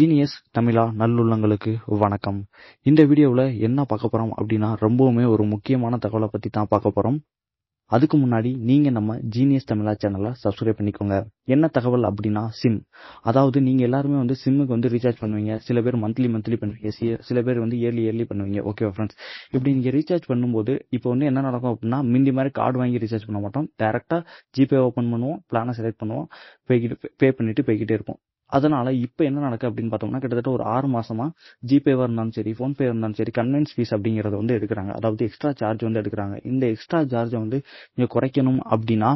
Genius தமிழா நல்லுள்ளங்களுக்கு வணக்கம். இந்த வீடியோவில் என்ன பார்க்க போகிறோம் அப்படின்னா ரொம்பவுமே ஒரு முக்கியமான தகவலை பற்றி தான் பார்க்க போகிறோம். அதுக்கு முன்னாடி நீங்கள் நம்ம ஜீனியஸ் தமிழா சேனலை சப்ஸ்கிரைப் பண்ணிக்கோங்க. என்ன தகவல் அப்படின்னா சிம். அதாவது நீங்கள் எல்லாருமே வந்து சிம்முக்கு ரீசார்ஜ் பண்ணுவீங்க. சில பேர் மந்த்லி பண்ணுவீங்க, சில பேர் இயர்லி பண்ணுவீங்க. ஓகே ஃப்ரெண்ட்ஸ், இப்படி நீங்கள் ரீசார்ஜ் பண்ணும்போது இப்போ என்ன நடக்கும் அப்படின்னா முந்தி மாதிரி கார்டு வாங்கி ரீசார்ஜ் பண்ண மாட்டோம். டேரெக்டாக ஜிபே ஓப்பன் பண்ணுவோம், பிளானை செலக்ட் பண்ணுவோம், பே பண்ணிட்டு போய்கிட்டே இருப்போம். அதனால இப்போ என்ன நடக்குது அப்படின்னு பார்த்தோம்னா கிட்டத்தட்ட ஒரு 6 மாசமா ஜிபேவா இருந்தாலும் சரி, ஃபோன்பே இருந்தாலும் சரி, கன்வென்ஸ் ஃபீஸ் அப்படிங்கறத எடுக்கிறாங்க. அதாவது எக்ஸ்ட்ரா சார்ஜ் எடுக்கிறாங்க. இந்த எக்ஸ்ட்ரா சார்ஜை நீங்க குறைக்கணும் அப்படின்னா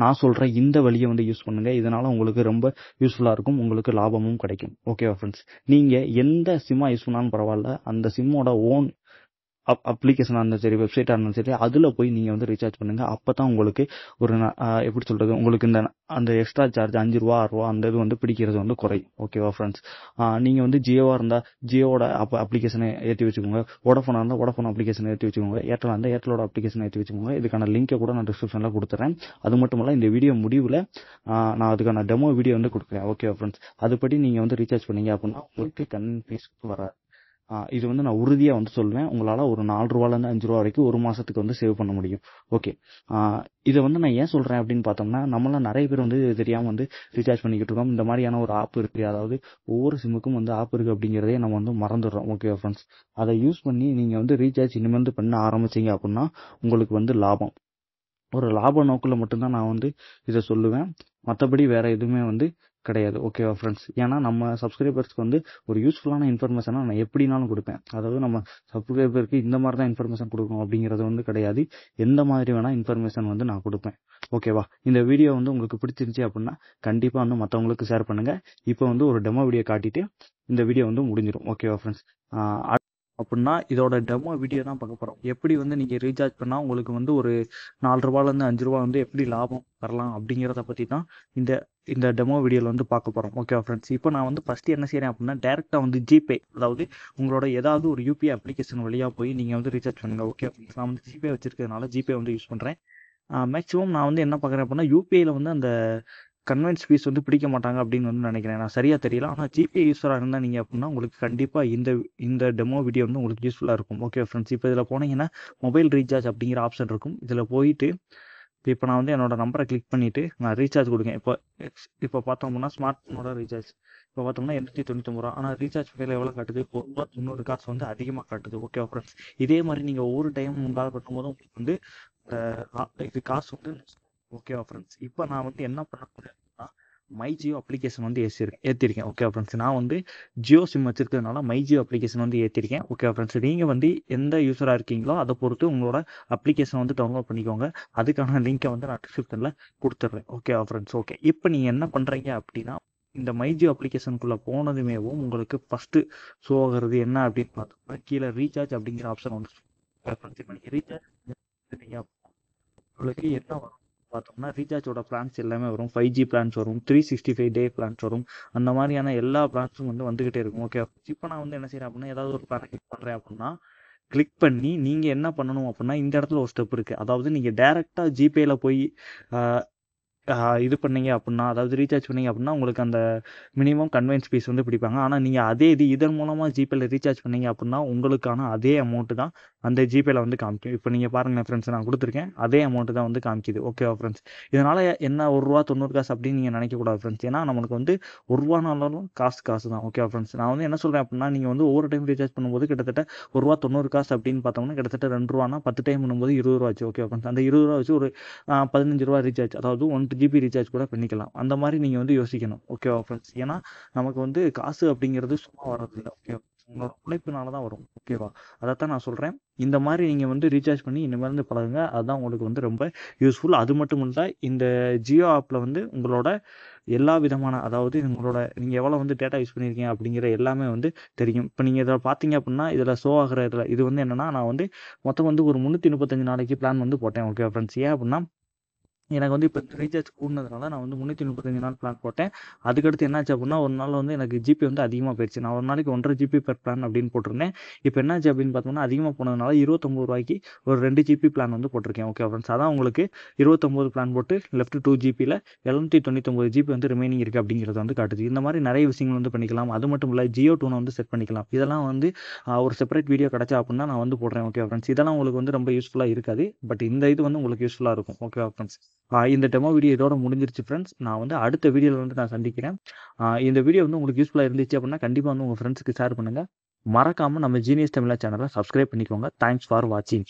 நான் சொல்ற இந்த வழியை யூஸ் பண்ணுங்க. இதனால உங்களுக்கு ரொம்ப யூஸ்ஃபுல்லா இருக்கும், உங்களுக்கு லாபமும் கிடைக்கும். ஓகேவா ஃப்ரெண்ட்ஸ், நீங்க எந்த சிம்மா யூஸ் பண்ணாலும் பரவாயில்ல, அந்த சிம்மோட ஓன் அப்ளிகேஷனாக இருந்தாலும் சரி, வெப்சைட்டாக இருந்தாலும் சரி, அதில் போய் நீங்கள் ரீசார்ஜ் பண்ணுங்கள். அப்போ தான் உங்களுக்கு ஒரு எப்படி சொல்கிறது, உங்களுக்கு அந்த எக்ஸ்ட்ரா சார்ஜ் 5 ரூபா 6 ரூபா அந்த இது பிடிக்கிறது குறையும். ஓகேவா ஃப்ரெண்ட்ஸ், நீங்கள் ஜியோவாக இருந்தால் ஜியோட அப்ளிகேஷனை ஏற்றி வச்சுக்கோங்க, வோடஃபோனாக இருந்தால் வோடஃபோன் அப்ளிகேஷனை ஏற்றி வச்சுக்கோங்க, ஏர்டெலாக இருந்தால் ஏர்டெலோட அப்ளிகேஷனை ஏற்றி வச்சுக்கோங்க. இதுக்கான லிங்கை கூட நான் டிஸ்கிரிப்ஷனில் கொடுத்துறேன். அது மட்டும் இல்லை, இந்த வீடியோ முடிவில் நான் அதுக்கான டெமோ வீடியோ கொடுக்குறேன். ஓகேவா ஃப்ரெண்ட்ஸ், அதுபடி நீங்கள் ரீசார்ஜ் பண்ணீங்க அப்படின்னா உங்களுக்கு கன்வீனியன்ஸ் வராது. இது நான் உறுதியாக சொல்லுவேன். உங்களால் ஒரு 4 ரூபாலேருந்து 5 ரூபா வரைக்கும் ஒரு மாதத்துக்கு சேவ் பண்ண முடியும். ஓகே, இதை நான் ஏன் சொல்கிறேன் அப்படின்னு பார்த்தோம்னா, நம்மள நிறைய பேர் தெரியாமல் ரீசார்ஜ் பண்ணிக்கிட்டு இருக்கோம். இந்த மாதிரியான ஒரு ஆப் இருக்குது, அதாவது ஒவ்வொரு சிம்முக்கும் ஆப் இருக்குது அப்படிங்கிறதே நம்ம மறந்துடுறோம். ஓகே ஃப்ரெண்ட்ஸ், அதை யூஸ் பண்ணி நீங்கள் ரீசார்ஜ் இனிமேல் பண்ண ஆரம்பிச்சிங்க அப்படின்னா உங்களுக்கு லாபம். ஒரு லாப நோக்கில் மட்டும்தான் நான் இதை சொல்லுவேன். மற்றபடி வேற எதுவுமே கிடையாது. ஓகேவா ஃப்ரெண்ட்ஸ், ஏன்னா நம்ம சப்ஸ்கிரைபர்ஸ்க்கு ஒரு யூஸ்ஃபுல்லான இன்ஃபர்மேஷனை நான் எப்படினாலும் கொடுப்பேன். அதாவது நம்ம சப்ஸ்கிரைபருக்கு இந்த மாதிரி தான் இன்ஃபர்மேஷன் கொடுக்கணும் அப்படிங்கிறது கிடையாது. எந்த மாதிரி வேணா இன்ஃபர்மேஷன் நான் கொடுப்பேன். ஓகேவா, இந்த வீடியோ உங்களுக்கு பிடிச்சிருந்துச்சு அப்படின்னா கண்டிப்பாக மற்றவங்களுக்கு ஷேர் பண்ணுங்க. இப்போ ஒரு டெமோ வீடியோ காட்டிட்டு இந்த வீடியோ முடிஞ்சிடும். ஓகேவா ஃப்ரெண்ட்ஸ், அப்படின்னா இதோட டெமோ வீடியோ தான் பார்க்க போகிறோம். எப்படி நீங்கள் ரீசார்ஜ் பண்ணால் உங்களுக்கு ஒரு 4 ரூபாலேருந்து 5 ரூபா எப்படி லாபம் வரலாம் அப்படிங்கிறத பற்றி தான் இந்த டெமோ வீடியோவில் பார்க்க போகிறோம். ஓகே ஃப்ரெண்ட்ஸ், இப்போ நான் ஃபஸ்ட்டு என்ன செய்கிறேன் அப்படின்னா டேரெக்டாக ஜிபே, அதாவது உங்களோட ஏதாவது ஒரு யூபிஐ அப்ளிகேஷன் வழியாக போய் நீங்கள் ரீசார்ஜ் பண்ணுங்கள். ஓகே ஃப்ரெண்ட்ஸ், நான் ஜிபே வச்சிருக்கிறதுனால ஜிபே யூஸ் பண்ணுறேன். மேக்ஸிமம் நான் என்ன பார்க்குறேன் அப்படின்னா யூபிஐயில் அந்த கன்வென்ஸ் ஃபீஸ் பிடிக்க மாட்டாங்க அப்படின்னு நினைக்கிறேன். நான் சரியாக தெரியல. ஆனால் ஜிபே யூஸராக இருந்தால் நீங்கள் அப்படின்னா உங்களுக்கு கண்டிப்பாக இந்த டெமோ வீடியோ உங்களுக்கு யூஸ்ஃபுல்லாக இருக்கும். ஓகே ஃப்ரெண்ட்ஸ், இப்போ இதில் போனீங்கன்னா மொபைல் ரீசார்ஜ் அப்படிங்கிற ஆப்ஷன் இருக்கும். இதில் போயிட்டு இப்போ நான் என்னோட நம்பரை கிளிக் பண்ணிவிட்டு நான் ரீசார்ஜ் கொடுங்க. இப்போ பார்த்தோம்னா ஸ்மார்ட் ஃபோனோட ரீசார்ஜ் இப்போ பார்த்தோம்னா 899 ரூபா. ஆனால் ரீசார்ஜ் ஃபைல எவ்வளோ காட்டுது, ₹1.90 காசு அதிகமாக காட்டுது. ஓகே ஃப்ரெண்ட்ஸ், இதே மாதிரி நீங்கள் ஒவ்வொரு டைம் உங்களால் கட்டும்போதும் உங்களுக்கு இது காசு ஓகேவா ஃப்ரெண்ட்ஸ், இப்போ நான் என்ன பண்ண போறேன்னா மை ஜியோ அப்ளிகேஷன் ஏற்றிருக்கேன். ஓகே ஃப்ரெண்ட்ஸ், நான் ஜியோ சிம் வச்சிருக்கிறதுனால மை ஜியோ அப்ளிகேஷன் ஏற்றிருக்கேன். ஓகே ஃப்ரெண்ட்ஸ், நீங்கள் எந்த யூஸராக இருக்கீங்களோ அதை பொறுத்து உங்களோட அப்ளிகேஷன் டவுன்லோட் பண்ணிக்கோங்க. அதுக்கான லிங்கை நான் டிஸ்கிரிப்ஷனில் கொடுத்துட்றேன். ஓகே ஃப்ரெண்ட்ஸ், ஓகே, இப்போ நீங்கள் என்ன பண்ணுறீங்க அப்படின்னா இந்த மை ஜியோ அப்ளிகேஷனுக்குள்ளே போனதுமேவும் உங்களுக்கு ஃபஸ்ட்டு ஷோ ஆகிறது என்ன அப்படின்னு பார்த்தோம்னா கீழே ரீசார்ஜ் அப்படிங்கிற ஆப்ஷன் இப்போ நீங்கள் ரீசார்ஜ் உங்களுக்கு என்ன வரும் பார்த்தோம்னா ரீசார்ஜோட பிளான்ஸ் எல்லாமே வரும். 5G பிளான்ஸ் வரும், 365 டே பிளான்ஸ் வரும். அந்த மாதிரியான எல்லா பிளான்ஸும் வந்துகிட்டே இருக்கும். ஓகே, இப்போ நான் என்ன செய்யறேன் அப்படின்னா ஏதாவது ஒரு பிளான் கிளிக் பண்ணுறேன் அப்படின்னா கிளிக் பண்ணி நீங்கள் என்ன பண்ணணும் அப்படின்னா இந்த இடத்துல ஒரு ஸ்டெப் இருக்குது. அதாவது நீங்கள் டேரெக்டாக ஜிபேயில் போய் இது பண்ணீங்க அப்படின்னா, அதாவது ரீசார்ஜ் பண்ணீங்க அப்படின்னா உங்களுக்கு அந்த மினிமம் கன்வென்ஸ் ஃபீஸ் பிடிப்பாங்க. ஆனால் நீங்கள் அதே இதன் மூலமாக ஜிபேயில் ரீசார்ஜ் பண்ணீங்க அப்படின்னா உங்களுக்கான அதே அமௌண்ட்டு தான் அந்த ஜிபேயில் காமிக்கும். இப்போ நீங்கள் பாருங்கள் ஃப்ரெண்ட்ஸ், நான் கொடுத்துருக்கேன், அதே அமௌண்ட்டு தான் காமிக்குது. ஓகேவா ஃப்ரெண்ட்ஸ், இதனால் என்ன ₹1.90 அப்படின்னு நீங்கள் நினைக்கக்கூடாது ஃப்ரெண்ட்ஸ். ஏன்னா நம்மளுக்கு ₹1 காசு தான். ஓகேவா ஃப்ரெண்ட்ஸ், நான் என்ன சொல்கிறேன் அப்படின்னா நீங்கள் ஒவ்வொரு டைம் ரீசார்ஜ் பண்ணும்போது கிட்டத்தட்ட ₹1.90 அப்படின்னு பார்த்தோம்னா கிட்டத்தட்ட ₹2 10 டைம் பண்ணும்போது ₹20 ஆச்சு. ஓகே ஃப்ரெண்ட்ஸ், அந்த ₹20 வச்சு ஒரு ₹15 ரீசார்ஜ், அதாவது 1 GB ரீசார்ஜ் கூட பண்ணிக்கலாம். அந்த மாதிரி நீங்கள் யோசிக்கணும். ஓகேவா ஃப்ரெண்ட்ஸ், ஏன்னா நமக்கு காசு அப்படிங்கிறது சும்மா வர்றதில்லை. ஓகே, உங்களோட உழைப்பினால தான் வரும். ஓகேவா, அதைத்தான் நான் சொல்கிறேன். இந்த மாதிரி நீங்கள் ரீசார்ஜ் பண்ணி இனிமேல் பழகுங்க. அதுதான் உங்களுக்கு ரொம்ப யூஸ்ஃபுல். அது மட்டும் இல்லை, இந்த ஜியோ ஆப்பில் உங்களோட எல்லா விதமான, அதாவது உங்களோட நீங்கள் எவ்வளோ டேட்டா யூஸ் பண்ணியிருக்கீங்க அப்படிங்கிற எல்லாமே தெரியும். இப்போ நீங்கள் இதில் பார்த்தீங்க அப்படின்னா இதில் ஷோ ஆகிற இதில் இது என்னென்னா நான் மொத்தம் ஒரு 335 நாளைக்கு பிளான் போட்டேன். ஓகே ஃப்ரெண்ட்ஸ், ஏன் அப்படின்னா எனக்கு வந்து இப்போ ரீசார்ஜ் கூடுனதுனால நான் வந்து 335 நாள் பிளான் போட்டேன். அதுக்கடுத்து என்னாச்சு அப்படின்னா, ஒரு நாள் வந்து எனக்கு ஜிபி வந்து அதிகமாக போயிடுச்சு. நான் ஒரு நாளைக்கு 1.5 ஜிபி பெர் பிளான் அப்படின்னு போட்டிருந்தேன். இப்போ என்னாச்சு அப்படின்னு பார்த்தோம்னா, அதிகமாக போனதுனால ரூ. 29 ஒரு 2 ஜிபி பிளான் வந்து போட்டிருக்கேன். ஓகே ஃப்ரெண்ட்ஸ், அதான் உங்களுக்கு 29 பிளான் போட்டு லெஃப்ட் 2 ஜிபியில் 799 ஜிபி வந்து ரிமைனிங் இருக்குது அப்படிங்கிறத வந்து காட்டுது. இந்த மாதிரி நிறைய விஷயங்கள் வந்து பண்ணிக்கலாம். அது மட்டும் இல்லை, ஜியோ டூனை வந்து செட் பண்ணிக்கலாம். இதெல்லாம் வந்து ஒரு செப்பரேட் வீடியோ கிடச்சா அப்படின்னா நான் வந்து போடுறேன். ஓகே ஃப்ரெண்ட்ஸ், இதெல்லாம் உங்களுக்கு வந்து ரொம்ப யூஸ்ஃபுல்லாக இருக்காது. பட் இந்த இது வந்து உங்களுக்கு யூஸ்ஃபுல்லாக இருக்கும். ஓகே ஃப்ரெண்ட்ஸ், இந்த டெமோ வீடியோ இதோட முடிஞ்சிருச்சு ஃப்ரெண்ட்ஸ். நான் வந்து அடுத்த வீடியோவில் வந்து நான் சந்திக்கிறேன். இந்த வீடியோ வந்து உங்களுக்கு யூஸ்ஃபுல்லாக இருந்துச்சு அப்படின்னா கண்டிப்பாக வந்து உங்கள் ஃப்ரெண்ட்ஸுக்கு ஷேர் பண்ணுங்கள். மறக்காமல் நம்ம ஜீனியஸ் தமிழா சேனலை சப்ஸ்கிரைப் பண்ணிக்கோங்க. தேங்க்ஸ் ஃபார் வாட்சிங்.